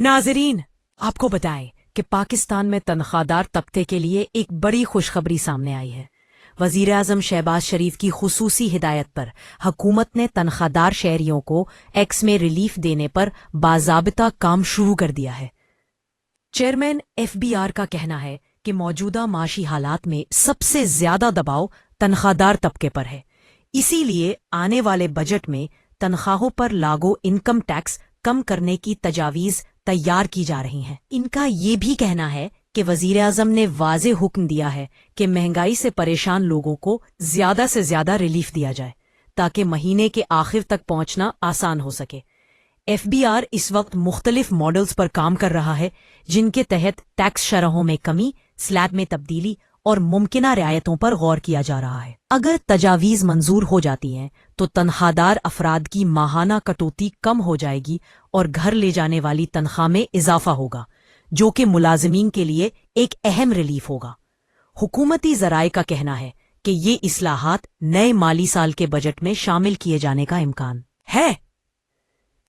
नाजरीन, आपको बताएं कि पाकिस्तान में तनख्वाहदार तबके के लिए एक बड़ी खुशखबरी सामने आई है। वजीर आजम शहबाज शरीफ की खुसूसी हिदायत पर हुकूमत ने तनख्वाहदार शहरियों को एक्स में रिलीफ देने पर बाज़ाबिता काम शुरू कर दिया है। चेयरमैन FBR का कहना है कि मौजूदा माशी हालात में सबसे ज्यादा दबाव तनख्वाहदार तबके पर है, इसीलिए आने वाले बजट में तनख्वाहों पर लागू इनकम टैक्स कम करने की तजावीज तैयार की जा रही हैं। इनका ये भी कहना है कि वजीर आजम ने वाज़े हुक्म दिया है कि महंगाई से परेशान लोगों को ज्यादा से ज्यादा रिलीफ दिया जाए ताकि महीने के आखिर तक पहुंचना आसान हो सके। FBR इस वक्त मुख्तलिफ मॉडल्स पर काम कर रहा है जिनके तहत टैक्स शरहों में कमी, स्लैब में तब्दीली और मुमकिना रियायतों पर गौर किया जा रहा है। अगर तजावीज मंजूर हो जाती हैं तो तनख्वाहदार अफराद की माहाना कटौती कम हो जाएगी और घर ले जाने वाली तनख्वाह में इजाफा होगा, जो कि मुलाजिमीन के लिए एक अहम रिलीफ होगा। हुकूमती ज़राए का कहना है कि ये इस्लाहात नए माली साल के बजट में शामिल किए जाने का इम्कान है।